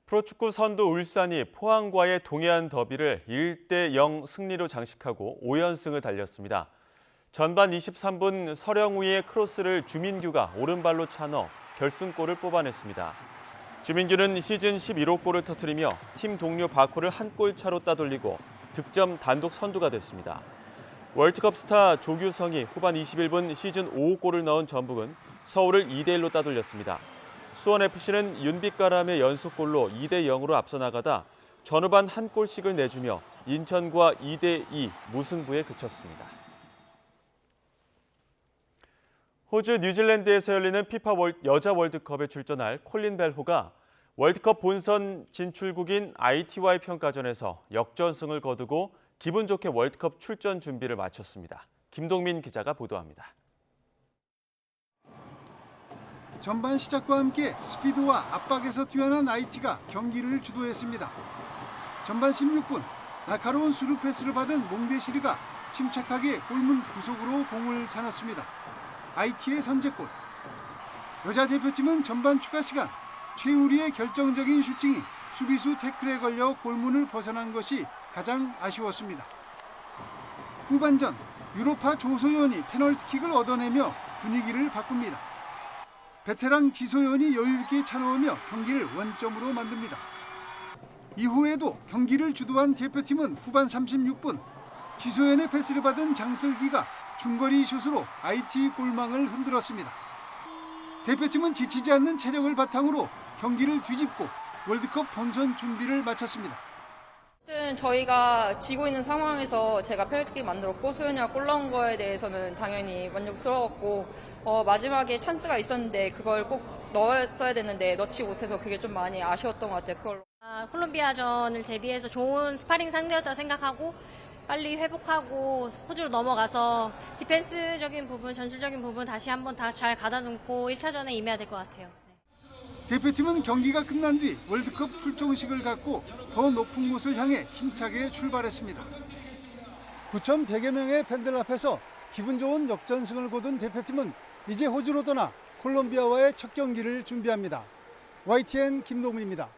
프로축구 선두 울산이 포항과의 동해안 더비를 1대 0 승리로 장식하고 5연승을 달렸습니다. 전반 23분 서령우의 크로스를 주민규가 오른발로 차 넣어 결승골을 뽑아냈습니다. 주민규는 시즌 11호 골을 터뜨리며 팀 동료 바코를 한 골 차로 따돌리고 득점 단독 선두가 됐습니다. 월드컵 스타 조규성이 후반 21분 시즌 5호 골을 넣은 전북은 서울을 2대 1로 따돌렸습니다. 수원FC는 윤빛가람의 연속골로 2대 0으로 앞서 나가다 전후반 한 골씩을 내주며 인천과 2대 2 무승부에 그쳤습니다. 호주 뉴질랜드에서 열리는 피파 여자 월드컵에 출전할 콜린 벨호가 월드컵 본선 진출국인 IT와의 평가전에서 역전승을 거두고 기분 좋게 월드컵 출전 준비를 마쳤습니다. 김동민 기자가 보도합니다.
전반 시작과 함께 스피드와 압박에서 뛰어난 IT가 경기를 주도했습니다. 전반 16분 날카로운 수루 패스를 받은 몽데시르가 침착하게 골문 구석으로 공을 차놨습니다. IT의 선제골. 여자 대표팀은 전반 추가 시간 최우리의 결정적인 슈팅이 수비수 태클에 걸려 골문을 벗어난 것이 가장 아쉬웠습니다. 후반전 유로파 조소연이 페널티킥을 얻어내며 분위기를 바꿉니다. 베테랑 지소연이 여유있게 차넣으며 경기를 원점으로 만듭니다. 이후에도 경기를 주도한 대표팀은 후반 36분 지소연의 패스를 받은 장슬기가 중거리 슛으로 IT 골망을 흔들었습니다. 대표팀은 지치지 않는 체력을 바탕으로 경기를 뒤집고 월드컵 본선 준비를 마쳤습니다.
저희가 지고 있는 상황에서 제가 페널티킥 만들었고 소연이가 골 넣은 거에 대해서는 당연히 만족스러웠고 마지막에 찬스가 있었는데 그걸 꼭 넣었어야 됐는데 넣지 못해서 그게 좀 많이 아쉬웠던 것 같아요. 그걸로.
콜롬비아전을 대비해서 좋은 스파링 상대였다고 생각하고 빨리 회복하고 호주로 넘어가서 디펜스적인 부분, 전술적인 부분 다시 한번 다 잘 가다듬고 1차전에 임해야 될 것 같아요.
대표팀은 경기가 끝난 뒤 월드컵 출정식을 갖고 더 높은 곳을 향해 힘차게 출발했습니다. 9,100여 명의 팬들 앞에서 기분 좋은 역전승을 거둔 대표팀은 이제 호주로 떠나 콜롬비아와의 첫 경기를 준비합니다. YTN 김동문입니다.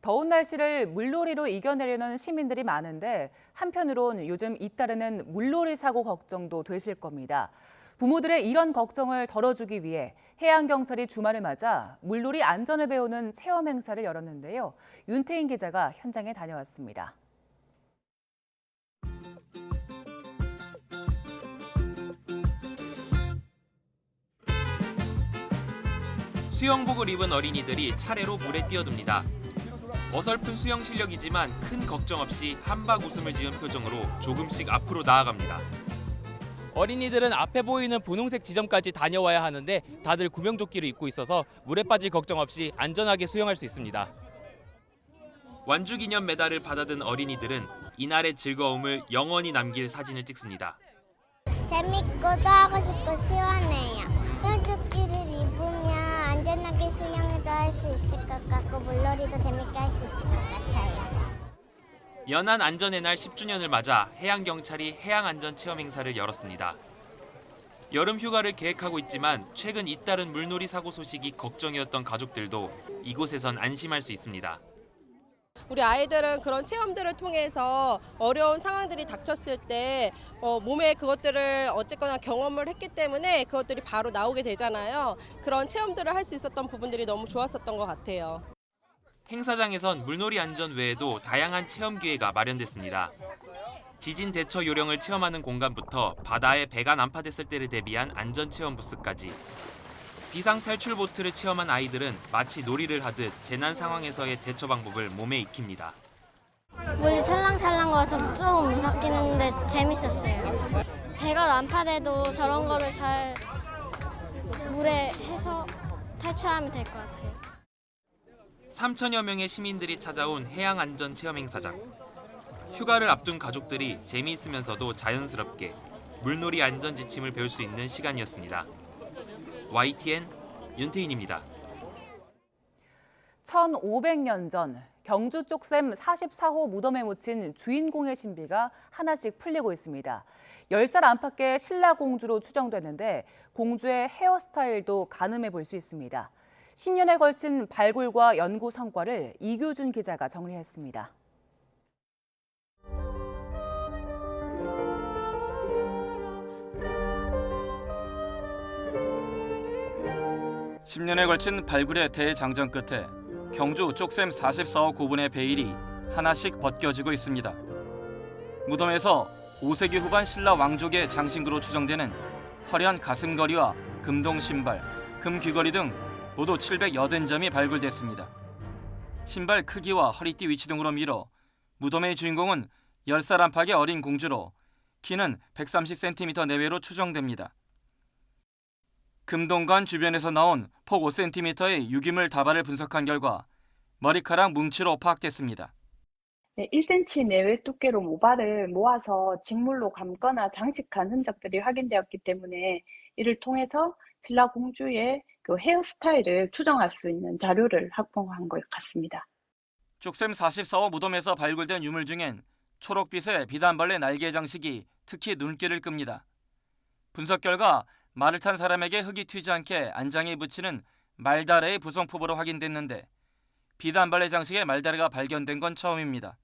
더운 날씨를 물놀이로 이겨내려는 시민들이 많은데 한편으론 요즘 잇따르는 물놀이 사고 걱정도 되실 겁니다. 부모들의 이런 걱정을 덜어주기 위해 해양경찰이 주말을 맞아 물놀이 안전을 배우는 체험 행사를 열었는데요. 윤태인 기자가 현장에 다녀왔습니다.
수영복을 입은 어린이들이 차례로 물에 뛰어듭니다. 어설픈 수영 실력이지만 큰 걱정 없이 한박 웃음을 지은 표정으로 조금씩 앞으로 나아갑니다.
어린이들은 앞에 보이는 분홍색 지점까지 다녀와야 하는데 다들 구명조끼를 입고 있어서 물에 빠질 걱정 없이 안전하게 수영할 수 있습니다.
완주 기념 메달을 받아든 어린이들은 이날의 즐거움을 영원히 남길 사진을 찍습니다.
재밌고도 하고 싶고 시원해요. 수영조끼를 입으면 안전하게 수영도 할 수 있을 것 같고 물놀이도 재밌게 할 수 있을 것 같아요.
연안 안전의 날 10주년을 맞아 해양경찰이 해양안전체험 행사를 열었습니다. 여름 휴가를 계획하고 있지만 최근 잇따른 물놀이 사고 소식이 걱정이었던 가족들도 이곳에선 안심할 수 있습니다.
우리 아이들은 그런 체험들을 통해서 어려운 상황들이 닥쳤을 때 몸에 그것들을 어쨌거나 경험을 했기 때문에 그것들이 바로 나오게 되잖아요. 그런 체험들을 할 수 있었던 부분들이 너무 좋았었던 것 같아요.
행사장에선 물놀이 안전 외에도 다양한 체험 기회가 마련됐습니다. 지진 대처 요령을 체험하는 공간부터 바다에 배가 난파됐을 때를 대비한 안전 체험 부스까지. 비상 탈출 보트를 체험한 아이들은 마치 놀이를 하듯 재난 상황에서의 대처 방법을 몸에 익힙니다.
물이 찰랑찰랑 와서 조금 무섭긴 했는데 재밌었어요. 배가 난파돼도 저런 거를 잘 물에 해서 탈출하면 될 것 같아요.
3천여 명의 시민들이 찾아온 해양안전 체험 행사장. 휴가를 앞둔 가족들이 재미있으면서도 자연스럽게 물놀이 안전 지침을 배울 수 있는 시간이었습니다. YTN 윤태인입니다.
1500년 전 경주 쪽샘 44호 무덤에 묻힌 주인공의 신비가 하나씩 풀리고 있습니다. 10살 안팎의 신라 공주로 추정되는데 공주의 헤어스타일도 가늠해 볼 수 있습니다. 10년에 걸친 발굴과 연구 성과를 이규준 기자가 정리했습니다.
10년에 걸친 발굴의 대장전 끝에 경주 쪽샘 44호 고분의 베일이 하나씩 벗겨지고 있습니다. 무덤에서 5세기 후반 신라 왕족의 장신구로 추정되는 화려한 가슴걸이와 금동 신발, 금 귀걸이 등 모두 780점이 발굴됐습니다. 신발 크기와 허리띠 위치 등으로 미뤄 무덤의 주인공은 10살 안팎의 어린 공주로 키는 130cm 내외로 추정됩니다. 금동관 주변에서 나온 폭 5cm의 유기물 다발을 분석한 결과 머리카락 뭉치로 파악됐습니다.
1cm 내외 두께로 모발을 모아서 직물로 감거나 장식한 흔적들이 확인되었기 때문에 이를 통해서 신라 공주의 그 헤어스타일을 추정할 수 있는 자료를 확보한 것 같습니다.
쪽샘 44호 무덤에서 발굴된 유물 중엔 초록빛의 비단벌레 날개 장식이 특히 눈길을 끕니다. 분석 결과 말을 탄 사람에게 흙이 튀지 않게 안장에 붙이는 말다래의 부성품으로 확인됐는데 비단벌레 장식의 말다래가 발견된 건 처음입니다.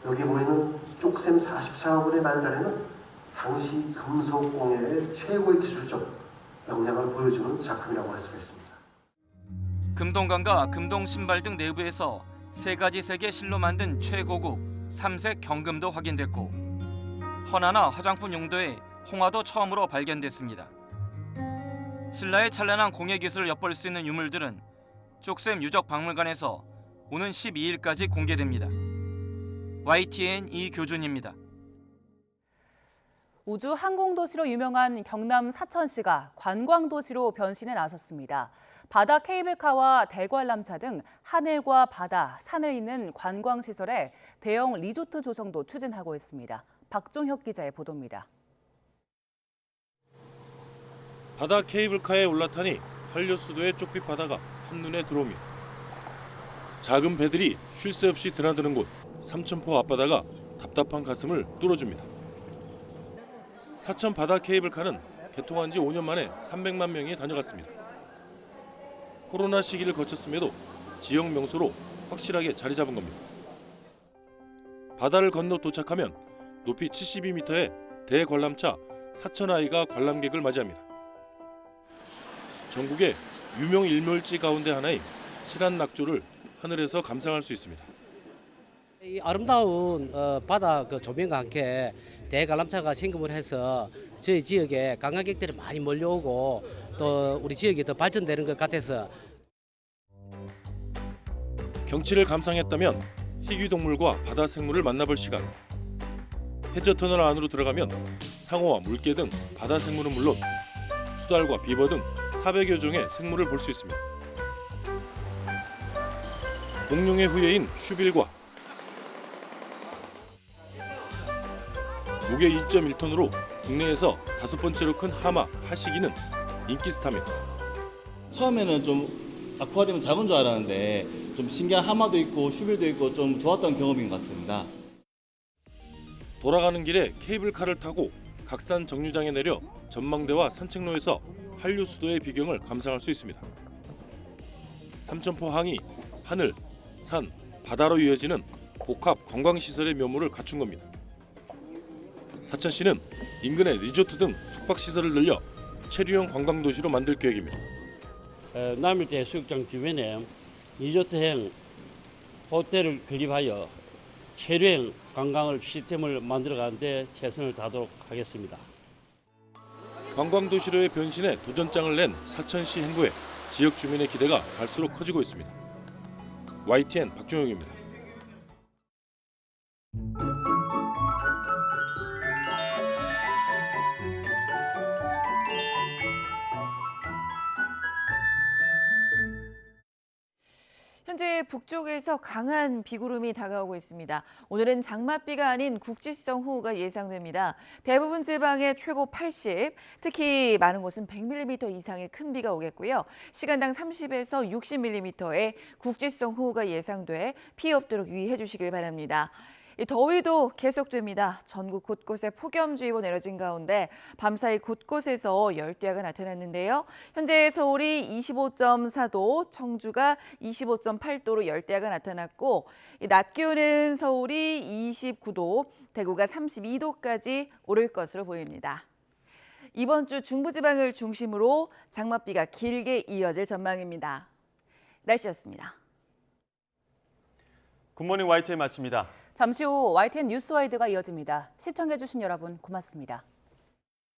여기 보이는 쪽샘 44호의 말다래는 당시 금속공예의 최고의 기술적 역량을 보여주는 작품이라고 할 수가 있습니다.
금동관과 금동 신발 등 내부에서 3가지 색의 실로 만든 최고급 3색 경금도 확인됐고 헌화나 화장품 용도의 홍화도 처음으로 발견됐습니다. 신라의 찬란한 공예 기술을 엿볼 수 있는 유물들은 쪽샘 유적박물관에서 오는 12일까지 공개됩니다. YTN 이교준입니다.
우주 항공도시로 유명한 경남 사천시가 관광도시로 변신에 나섰습니다. 바다 케이블카와 대관람차 등 하늘과 바다, 산을 잇는 관광시설에 대형 리조트 조성도 추진하고 있습니다. 박종혁 기자의 보도입니다.
바다 케이블카에 올라타니 한려수도의 쪽빛 바다가 한눈에 들어오며 작은 배들이 쉴 새 없이 드나드는 곳 삼천포 앞바다가 답답한 가슴을 뚫어줍니다. 사천 바다 케이블카는 개통한 지 5년 만에 300만 명이 다녀갔습니다. 코로나 시기를 거쳤음에도 지역 명소로 확실하게 자리 잡은 겁니다. 바다를 건너 도착하면 높이 72m의 대관람차 사천아이가 관람객을 맞이합니다. 전국의 유명 일몰지 가운데 하나인 실안낙조를 하늘에서 감상할 수 있습니다.
이 아름다운 바다 조명과 함께 대관람차가 생금을 해서 저희 지역에 관광객들이 많이 몰려오고 또 우리 지역이 더 발전되는 것 같아서
경치를 감상했다면 희귀동물과 바다 생물을 만나볼 시간. 해저터널 안으로 들어가면 상어와 물개 등 바다 생물은 물론 수달과 비버 등 400여 종의 생물을 볼 수 있습니다. 공룡의 후예인 슈빌과 무게 1.1톤으로 국내에서 5번째로 큰 하마 하시기는 인기 스타입니다.
처음에는 좀 아쿠아리움 작은 줄 알았는데 좀 신기한 하마도 있고 슈빌도 있고 좀 좋았던 경험인 것 같습니다.
돌아가는 길에 케이블카를 타고 각산 정류장에 내려 전망대와 산책로에서 한류수도의 비경을 감상할 수 있습니다. 삼천포 항이 하늘, 산, 바다로 이어지는 복합 관광시설의 면모를 갖춘 겁니다. 사천시는 인근의 리조트 등 숙박시설을 늘려 체류형 관광도시로 만들 계획입니다.
남일대 해수욕장 주변에 리조트형 호텔을 건립하여 체류형 관광을 시스템을 만들어가는 데 최선을 다하도록 하겠습니다.
관광도시로의 변신에 도전장을 낸 사천시 행보에 지역 주민의 기대가 갈수록 커지고 있습니다. YTN 박종혁입니다.
현재 북쪽에서 강한 비구름이 다가오고 있습니다. 오늘은 장맛비가 아닌 국지성 호우가 예상됩니다. 대부분 지방에 최고 80, 특히 많은 곳은 100mm 이상의 큰 비가 오겠고요. 시간당 30에서 60mm의 국지성 호우가 예상돼 피해 없도록 유의해 주시길 바랍니다. 이 더위도 계속됩니다. 전국 곳곳에 폭염주의보 내려진 가운데 밤사이 곳곳에서 열대야가 나타났는데요. 현재 서울이 25.4도, 청주가 25.8도로 열대야가 나타났고 낮 기온은 서울이 29도, 대구가 32도까지 오를 것으로 보입니다. 이번 주 중부지방을 중심으로 장맛비가 길게 이어질 전망입니다. 날씨였습니다.
굿모닝 YTN 마칩니다.
잠시 후 YTN 뉴스와이드가 이어집니다. 시청해주신 여러분 고맙습니다.